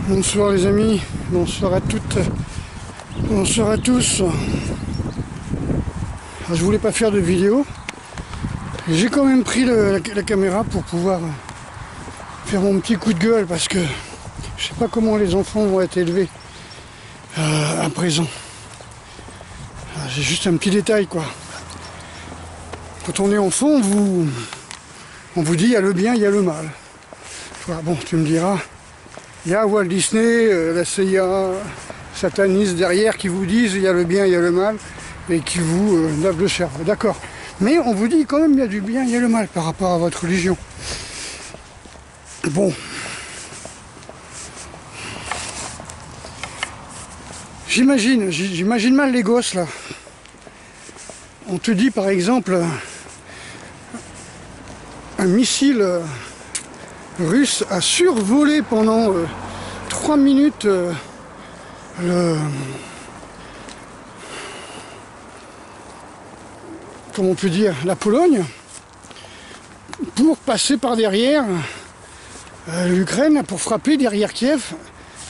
Bonsoir les amis, bonsoir à toutes, bonsoir à tous. Alors, je voulais pas faire de vidéo, j'ai quand même pris la caméra pour pouvoir faire mon petit coup de gueule parce que je sais pas comment les enfants vont être élevés à présent. J'ai juste un petit détail quoi. Quand on est enfant, on vous dit il y a le bien, il y a le mal. Voilà, bon, tu me diras. Il y a Walt Disney, la CIA, satanistes derrière qui vous disent il y a le bien, il y a le mal et qui vous lavent le cerveau, d'accord. Mais on vous dit quand même il y a du bien, il y a le mal par rapport à votre religion. Bon. J'imagine mal les gosses là. On te dit par exemple un missile russe a survolé pendant 3 minutes comment on peut dire, la Pologne pour passer par derrière l'Ukraine pour frapper derrière Kiev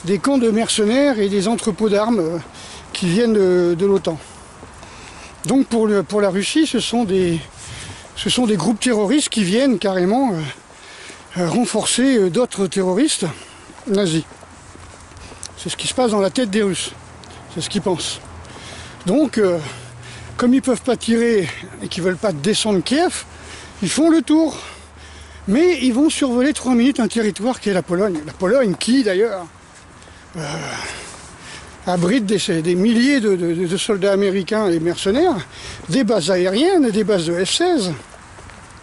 des camps de mercenaires et des entrepôts d'armes qui viennent de l'OTAN. Donc pour la Russie, ce sont des groupes terroristes qui viennent carrément renforcer d'autres terroristes nazis. C'est ce qui se passe dans la tête des Russes. C'est ce qu'ils pensent. Donc, comme ils ne peuvent pas tirer et qu'ils ne veulent pas descendre Kiev, ils font le tour. Mais ils vont survoler 3 minutes un territoire qui est la Pologne. La Pologne qui, d'ailleurs, abrite des milliers de soldats américains et mercenaires, des bases aériennes, des bases de F-16,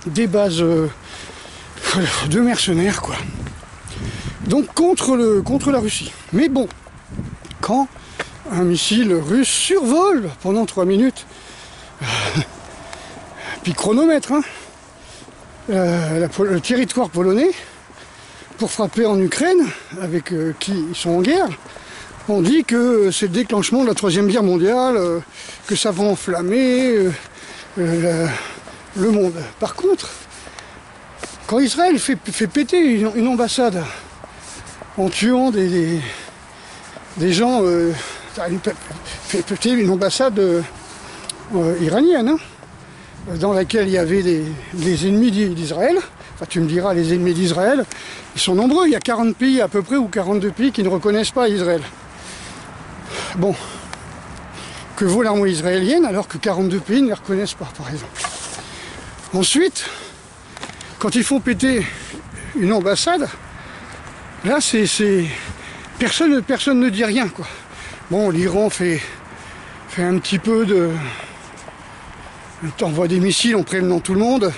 des bases de mercenaires, quoi. Donc contre la Russie. Mais bon, quand un missile russe survole pendant 3 minutes, puis chronomètre, hein, le territoire polonais, pour frapper en Ukraine, avec qui ils sont en guerre, on dit que c'est le déclenchement de la Troisième Guerre mondiale, que ça va enflammer le monde. Par contre, quand Israël fait péter une ambassade en tuant des gens, fait péter une ambassade iranienne, hein, dans laquelle il y avait des ennemis d'Israël. Enfin, tu me diras, les ennemis d'Israël, ils sont nombreux. Il y a 40 pays à peu près, ou 42 pays qui ne reconnaissent pas Israël. Bon, que vaut l'armée israélienne alors que 42 pays ne les reconnaissent pas, par exemple. Ensuite, quand ils font péter une ambassade, là, personne ne dit rien, quoi. Bon, l'Iran fait un petit peu de... t'envoie des missiles en prévenant tout le monde.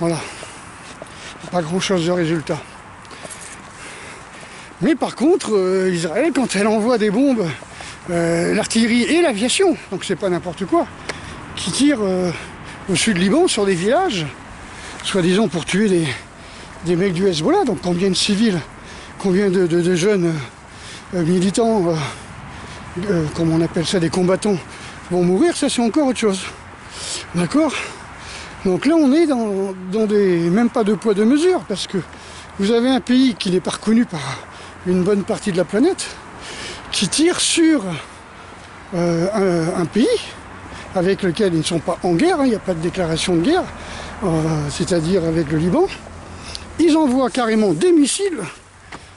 Voilà. Pas grand-chose de résultat. Mais par contre, Israël, quand elle envoie des bombes, l'artillerie et l'aviation, donc c'est pas n'importe quoi, qui tirent au sud Liban sur des villages, soi-disant pour tuer des mecs du Hezbollah, donc combien de civils, combien de jeunes militants, comment on appelle ça, des combattants, vont mourir, ça c'est encore autre chose. D'accord? Donc là on est dans des, même pas de poids de mesure, parce que vous avez un pays qui n'est pas reconnu par une bonne partie de la planète, qui tire sur un pays avec lequel ils ne sont pas en guerre, hein, il n'y a pas de déclaration de guerre, c'est-à-dire avec le Liban. Ils envoient carrément des missiles,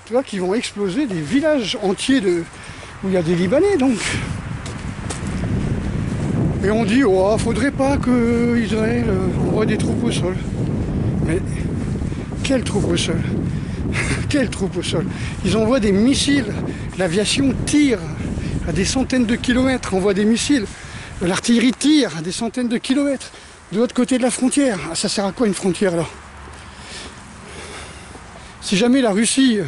tu vois, qui vont exploser des villages entiers où il y a des Libanais, donc. Et on dit, oh, faudrait pas que Israël envoie des troupes au sol. Mais quelles troupes au sol? Quelles troupes au sol? Ils envoient des missiles, l'aviation tire à des centaines de kilomètres, envoie des missiles, l'artillerie tire à des centaines de kilomètres de l'autre côté de la frontière. Ah, ça sert à quoi une frontière là? Si jamais la Russie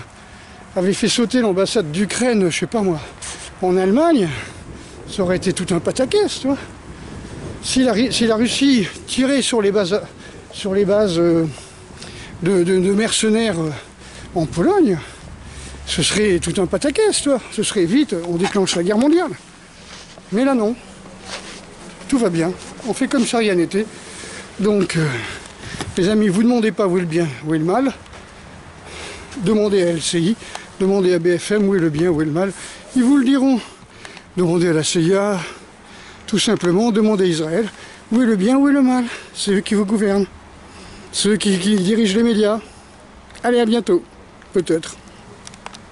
avait fait sauter l'ambassade d'Ukraine, je sais pas moi, en Allemagne, ça aurait été tout un pataquès, tu vois. Si la Russie tirait sur les bases de mercenaires en Pologne, ce serait tout un pataquès, tu vois. Ce serait vite, on déclenche la guerre mondiale. Mais là non, tout va bien, on fait comme si rien n'était. Donc, les amis, vous ne demandez pas où est le bien, où est le mal. Demandez à LCI, Demandez à BFM où est le bien, où est le mal. Ils vous le diront. Demandez à la CIA, tout simplement, demandez à Israël où est le bien, où est le mal. C'est eux qui vous gouvernent. Ceux qui dirigent les médias. Allez, à bientôt. Peut-être.